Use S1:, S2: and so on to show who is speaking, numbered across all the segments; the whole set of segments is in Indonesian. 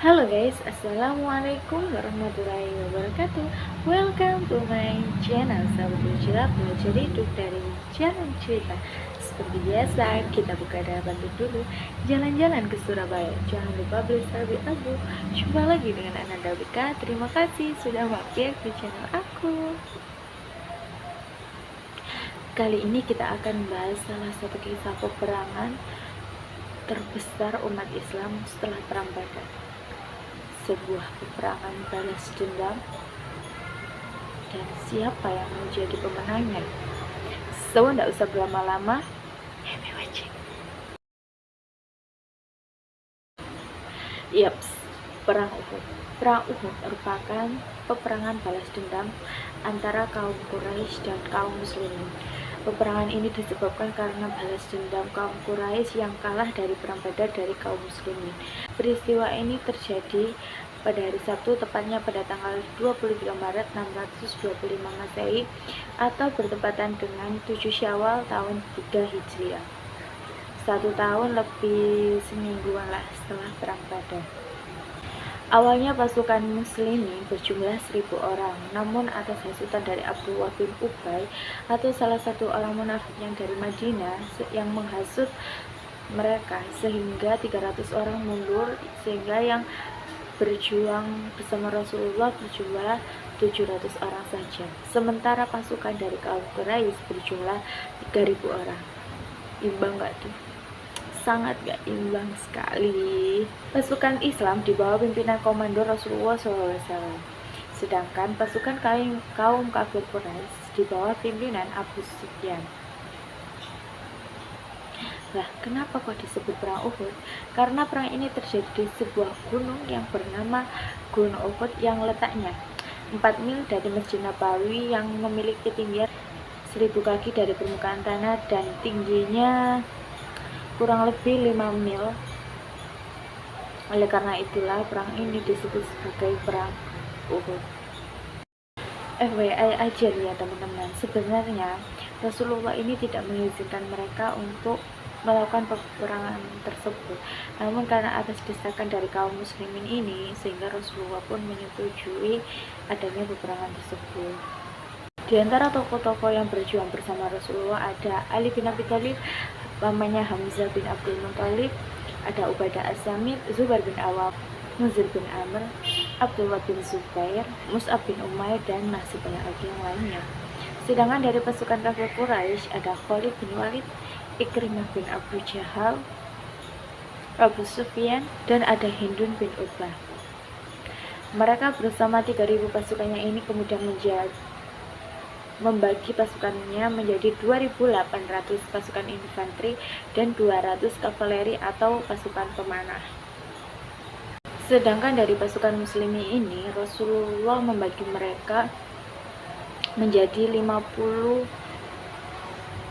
S1: Halo guys, assalamualaikum warahmatullahi wabarakatuh. Welcome to my channel Sahabat Berjelak, belajar hidup dari jalan cerita. Seperti biasa, kita buka dahaban dulu. Jalan-jalan ke Surabaya. Jangan lupa beli sabi abu. Jumpa lagi dengan Ananda Bika. Terima kasih sudah mampir di channel aku. Kali ini kita akan bahas salah satu kisah peperangan terbesar umat Islam setelah Perang Badar. Sebuah peperangan balas dendam, dan siapa yang menjadi pemenangnya. So, tidak usah berlama-lama, happy watching. Yaps, Perang Uhud. Perang Uhud merupakan peperangan balas dendam antara kaum Quraisy dan kaum Muslimin. Peperangan ini disebabkan karena balas dendam kaum Quraisy yang kalah dari Perang Badar dari kaum Muslimin. Peristiwa ini terjadi pada hari Sabtu, tepatnya pada tanggal 23 Maret 625 Masehi atau bertepatan dengan 7 Syawal tahun 3 Hijriah. 1 tahun lebih semingguan lah setelah Perang Badar. Awalnya pasukan muslimin berjumlah 1000 orang, namun atas hasutan dari Abdullah bin Ubay atau salah satu orang munafik yang dari Madinah yang menghasut mereka, sehingga 300 orang mundur, sehingga yang berjuang bersama Rasulullah berjumlah 700 orang saja. Sementara pasukan dari kaum Quraisy berjumlah 3000 orang. Imbang gak tuh? Sangat gak imbang sekali. Pasukan Islam di bawah pimpinan komando Rasulullah SAW, sedangkan pasukan kaum kafir Quraisy di bawah pimpinan Abu Sufyan. Nah, kenapa kok disebut Perang Uhud? Karena perang ini terjadi di sebuah gunung yang bernama Gunung Uhud yang letaknya 4 mil dari Masjid Nabawi, yang memiliki ketinggian 1000 kaki dari permukaan tanah dan tingginya kurang lebih 5 mil. Oleh karena itulah perang ini disebut sebagai Perang Uhud. FYI aja ya teman-teman, sebenarnya Rasulullah ini tidak mengizinkan mereka untuk melakukan peperangan tersebut, namun karena atas desakan dari kaum muslimin ini, sehingga Rasulullah pun menyetujui adanya peperangan tersebut. Di antara tokoh-tokoh yang berjuang bersama Rasulullah ada Ali bin Abi Thalib, pamannya Hamzah bin Abdul Muthalib, ada Ubadah as-Samit, Zubair bin Awam, Munzir bin Amr, Abdullah bin Zubair, Mus'ab bin Umair, dan masih banyak lagi yang lainnya. Sedangkan dari pasukan kafir Quraisy ada Khalid bin Walid, Ikrimah bin Abu Jahal, Abu Sufyan, dan ada Hindun bin Utbah. Mereka bersama 3000 pasukannya ini kemudian membagi pasukannya menjadi 2800 pasukan infanteri dan 200 kavaleri atau pasukan pemanah. Sedangkan dari pasukan muslimin ini, Rasulullah membagi mereka menjadi 50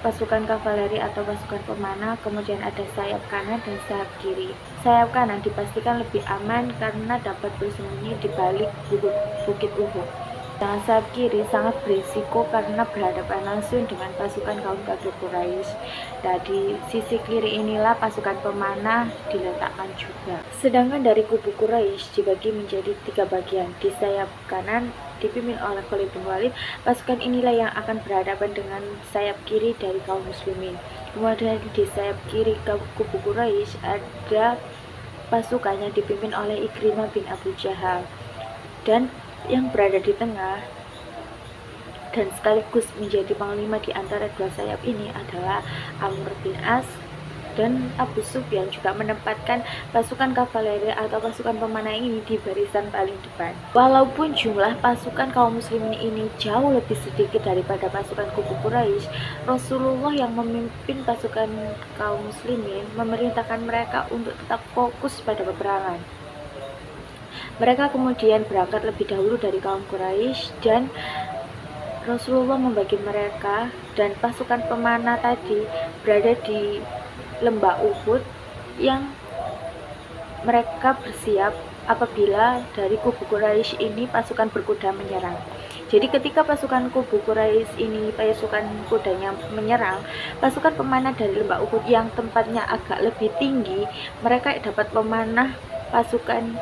S1: pasukan kavaleri atau pasukan pemanah, kemudian ada sayap kanan dan sayap kiri. Sayap kanan dipastikan lebih aman karena dapat bersembunyi di balik bukit Uhud. Dan sayap kiri sangat berisiko karena berhadapan langsung dengan pasukan kaum kafir Quraisy. Dan di sisi kiri inilah pasukan pemanah diletakkan juga. Sedangkan dari kubu Quraisy dibagi menjadi 3 bagian. Di sayap kanan dipimpin oleh Khalid bin Walid, pasukan inilah yang akan berhadapan dengan sayap kiri dari kaum muslimin. Kemudian di sayap kiri kubu Quraisy ada pasukan yang dipimpin oleh Ikrimah bin Abu Jahal, dan yang berada di tengah dan sekaligus menjadi panglima di antara dua sayap ini adalah Amr bin As, dan Abu Sufyan juga menempatkan pasukan kavaleri atau pasukan pemanah ini di barisan paling depan. Walaupun jumlah pasukan kaum muslimin ini jauh lebih sedikit daripada pasukan kubu Quraisy, Rasulullah yang memimpin pasukan kaum muslimin memerintahkan mereka untuk tetap fokus pada peperangan. Mereka kemudian berangkat lebih dahulu dari kaum Quraisy, dan Rasulullah membagi mereka dan pasukan pemanah tadi berada di lembah Uhud, yang mereka bersiap apabila dari kubu Quraisy ini pasukan berkuda menyerang. Jadi ketika pasukan kubu Quraisy ini pasukan kudanya menyerang, pasukan pemanah dari lembah Uhud yang tempatnya agak lebih tinggi, mereka dapat memanah pasukan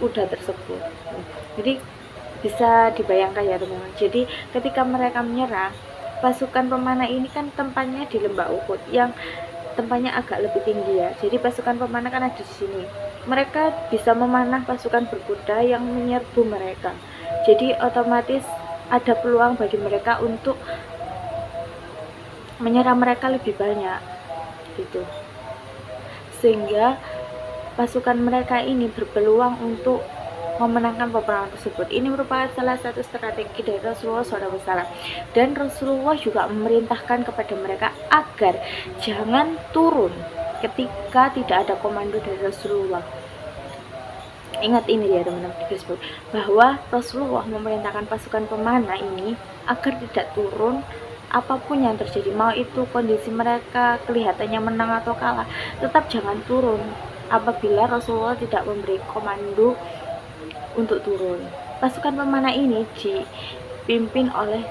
S1: kuda tersebut. Jadi bisa dibayangkan ya teman-teman. Jadi ketika mereka menyerang, pasukan pemanah ini kan tempatnya di lembah Uhud yang tempatnya agak lebih tinggi ya. Jadi pasukan pemanah kan ada di sini. Mereka bisa memanah pasukan berkuda yang menyerbu mereka. Jadi otomatis ada peluang bagi mereka untuk menyerang mereka lebih banyak gitu. Sehingga pasukan mereka ini berpeluang untuk memenangkan peperangan tersebut. Ini merupakan salah satu strategi dari Rasulullah SAW, dan Rasulullah juga memerintahkan kepada mereka agar jangan turun ketika tidak ada komando dari Rasulullah. Ingat ini ya teman-teman di Facebook, bahwa Rasulullah memerintahkan pasukan pemanah ini agar tidak turun apapun yang terjadi, mau itu kondisi mereka kelihatannya menang atau kalah, tetap jangan turun apabila Rasulullah tidak memberi komando untuk turun. Pasukan pemanah ini dipimpin oleh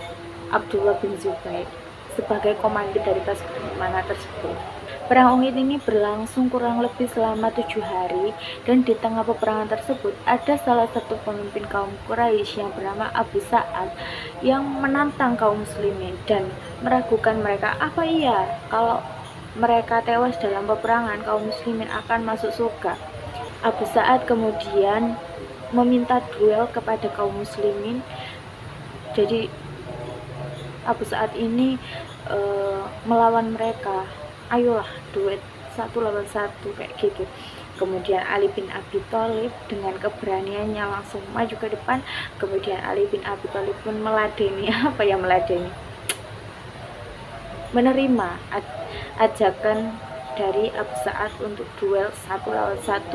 S1: Abdullah bin Zubair sebagai komandan dari pasukan pemanah tersebut. Perang Uhud ini berlangsung kurang lebih selama 7 hari, dan di tengah peperangan tersebut ada salah satu pemimpin kaum Quraisy yang bernama Abu Sa'ad yang menantang kaum muslimin dan meragukan mereka, apa iya kalau mereka tewas dalam peperangan kaum muslimin akan masuk surga. Abu Sa'ad kemudian meminta duel kepada kaum muslimin. Jadi Abu Sa'ad ini melawan mereka, ayolah duet 1 lawan 1 kayak gitu. Kemudian Ali bin Abi Thalib dengan keberaniannya langsung maju ke depan. Kemudian Ali bin Abi Thalib pun meladeni menerima ajakan dari Abu Sa'ad untuk duel 1 lawan 1.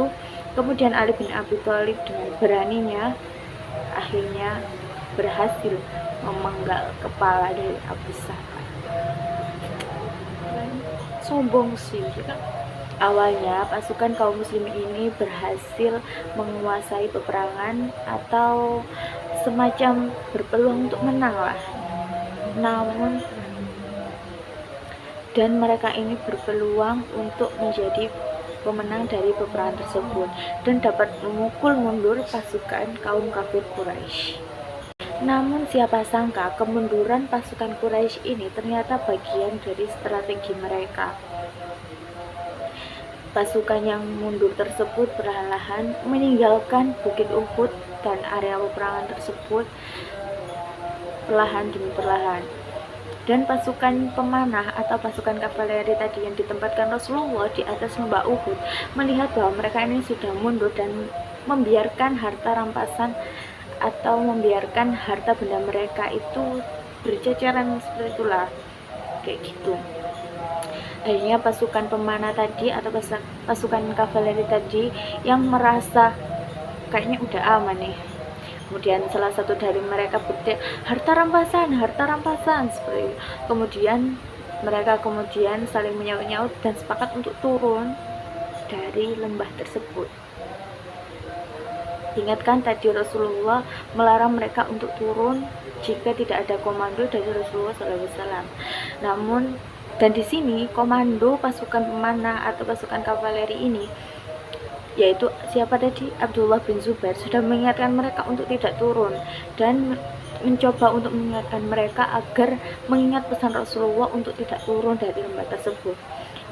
S1: Kemudian Ali bin Abi Thalib dengan beraninya akhirnya berhasil memenggal kepala dari Abu Sa'ad. Sombong sih kan. Awalnya pasukan kaum muslimin ini berhasil menguasai peperangan atau semacam berpeluang untuk menang lah. Namun dan mereka ini berpeluang untuk menjadi pemenang dari peperangan tersebut dan dapat memukul mundur pasukan kaum kafir Quraisy. Namun siapa sangka kemunduran pasukan Quraisy ini ternyata bagian dari strategi mereka. Pasukan yang mundur tersebut perlahan meninggalkan Bukit Uhud dan area peperangan tersebut perlahan demi perlahan. Dan pasukan pemanah atau pasukan kavaleri tadi yang ditempatkan Rasulullah di atas lembah Uhud melihat bahwa mereka ini sudah mundur dan membiarkan harta rampasan atau membiarkan harta benda mereka itu berceceran seperti itulah, kayak gitu. Akhirnya pasukan pemanah tadi atau pasukan kavaleri tadi yang merasa kayaknya udah aman nih, kemudian salah satu dari mereka berteriak harta rampasan seperti itu. Kemudian mereka saling menyaut-nyaut dan sepakat untuk turun dari lembah tersebut. Ingatkan tadi Rasulullah melarang mereka untuk turun jika tidak ada komando dari Rasulullah SAW. Namun dan di sini komando pasukan pemanah atau pasukan kavaleri ini, yaitu siapa tadi, Abdullah bin Zubair, sudah mengingatkan mereka untuk tidak turun dan mencoba untuk mengingatkan mereka agar mengingat pesan Rasulullah untuk tidak turun dari lembah tersebut.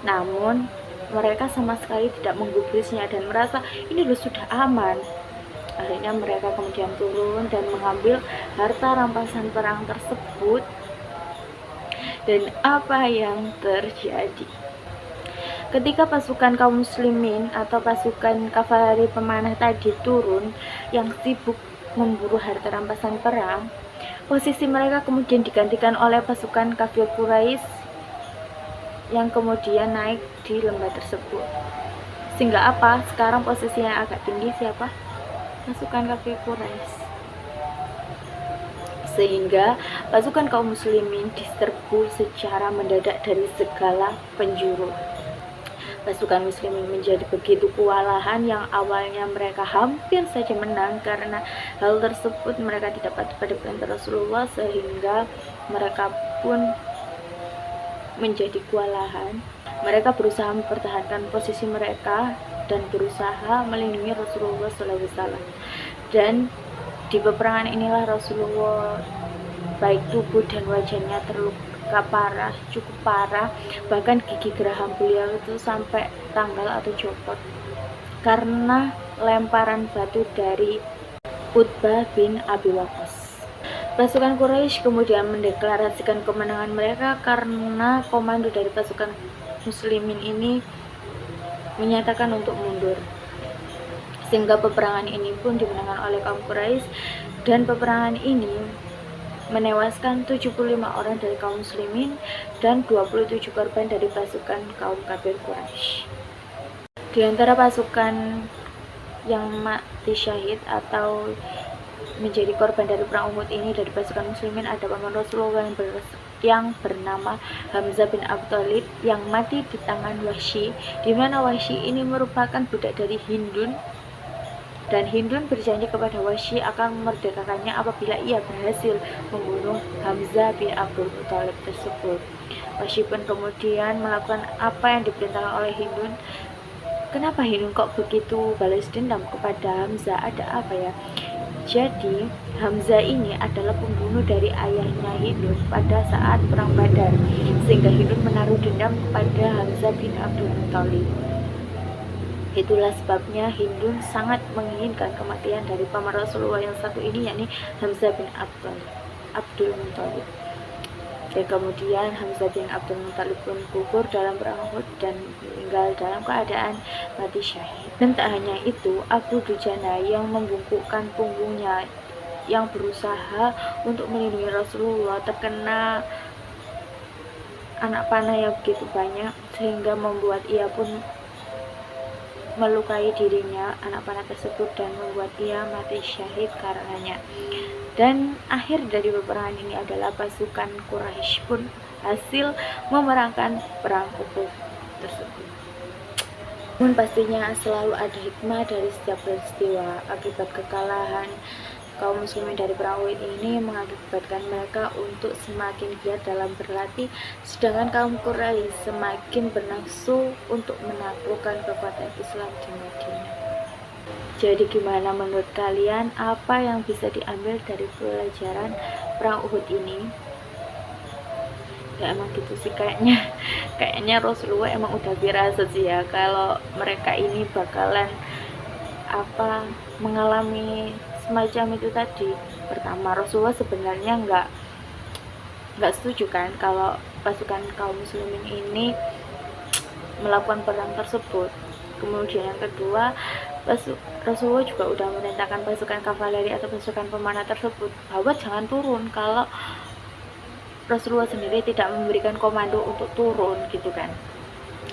S1: Namun mereka sama sekali tidak menggubrisnya dan merasa ini loh sudah aman. Akhirnya mereka kemudian turun dan mengambil harta rampasan perang tersebut. Dan apa yang terjadi? Ketika pasukan kaum muslimin atau pasukan kavaleri pemanah tadi turun yang sibuk memburu harta rampasan perang, posisi mereka kemudian digantikan oleh pasukan kafir Quraisy yang kemudian naik di lembah tersebut. Sehingga apa? Sekarang posisinya agak tinggi siapa? Pasukan kafir Quraisy. Sehingga pasukan kaum muslimin diserbu secara mendadak dari segala penjuru. Pasukan muslimin menjadi begitu kewalahan yang awalnya mereka hampir saja menang karena hal tersebut mereka tidak patuh pada perintah Rasulullah, sehingga mereka pun menjadi kewalahan. Mereka berusaha mempertahankan posisi mereka dan berusaha melindungi Rasulullah SAW. Dan di peperangan inilah Rasulullah baik tubuh dan wajahnya terluka parah, cukup parah, bahkan gigi geraham beliau itu sampai tanggal atau copot karena lemparan batu dari Utbah bin Abi Waqqas. Pasukan Quraisy kemudian mendeklarasikan kemenangan mereka karena komando dari pasukan muslimin ini menyatakan untuk mundur. Sehingga peperangan ini pun dimenangkan oleh kaum Quraisy, dan peperangan ini menewaskan 75 orang dari kaum muslimin dan 27 korban dari pasukan kaum kafir Quraisy. Di antara pasukan yang mati syahid atau menjadi korban dari perang Uhud ini dari pasukan muslimin ada paman Rasulullah yang bernama Hamzah bin Abi Thalib yang mati di tangan Wahsy, di mana Wahsy ini merupakan budak dari Hindun, dan Hindun berjanji kepada Wahsy akan memerdekakannya apabila ia berhasil membunuh Hamzah bin Abdul Muthalib tersebut. Wahsy pun kemudian melakukan apa yang diperintahkan oleh Hindun. Kenapa Hindun kok begitu balas dendam kepada Hamzah? Ada apa ya? Jadi Hamzah ini adalah pembunuh dari ayahnya Hindun pada saat perang Badar, sehingga Hindun menaruh dendam kepada Hamzah bin Abdul Muthalib. Itulah sebabnya Hindun sangat menginginkan kematian dari paman Rasulullah yang satu ini, yakni Hamzah bin Abdul Muthalib. Dan kemudian Hamzah bin Abdul Muthalib pun gugur dalam perang Uhud dan meninggal dalam keadaan mati syahid. Dan tak hanya itu, Abu Dujana yang membungkukkan punggungnya yang berusaha untuk melindungi Rasulullah terkena anak panah yang begitu banyak sehingga membuat ia pun melukai dirinya, anak panah tersebut, dan membuat ia mati syahid karenanya. Dan akhir dari peperangan ini adalah pasukan Quraisy pun hasil memenangkan perang Uhud tersebut. Namun pastinya selalu ada hikmah dari setiap peristiwa. Akibat kekalahan kaum muslimin dari perang Uhud ini mengakibatkan mereka untuk semakin giat dalam berlatih, sedangkan kaum Quraisy semakin bernafsu untuk menaklukkan kekuatan Islam di Madinah. Jadi gimana menurut kalian, apa yang bisa diambil dari pelajaran perang Uhud ini? Ya emang gitu sih, kayaknya Rasulullah emang udah firasat sih ya kalau mereka ini bakalan mengalami semacam itu tadi. Pertama, Rasulullah sebenarnya nggak setuju kan kalau pasukan kaum muslimin ini melakukan perang tersebut. Kemudian yang kedua, Rasulullah juga udah memerintahkan pasukan kavaleri atau pasukan pemanah tersebut bahwa jangan turun kalau Rasulullah sendiri tidak memberikan komando untuk turun gitu kan.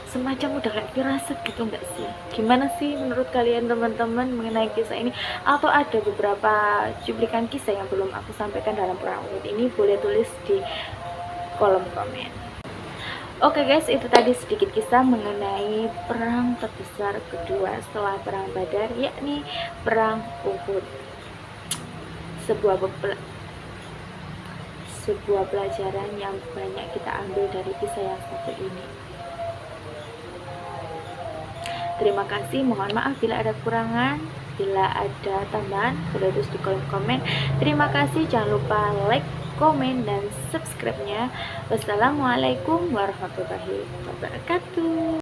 S1: Semacam udah kayak firasat gitu enggak sih? Gimana sih menurut kalian teman-teman mengenai kisah ini? Atau ada beberapa cuplikan kisah yang belum aku sampaikan dalam perang Uhud ini? Boleh tulis di kolom komen. Oke guys, itu tadi sedikit kisah mengenai perang terbesar kedua setelah perang Badar, yakni perang Uhud. Sebuah pelajaran yang banyak kita ambil dari kisah yang satu ini. Terima kasih, mohon maaf bila ada kekurangan, bila ada tambahan boleh tulis di kolom komen. Terima kasih, jangan lupa like, komen, dan subscribe-nya. Wassalamualaikum warahmatullahi wabarakatuh.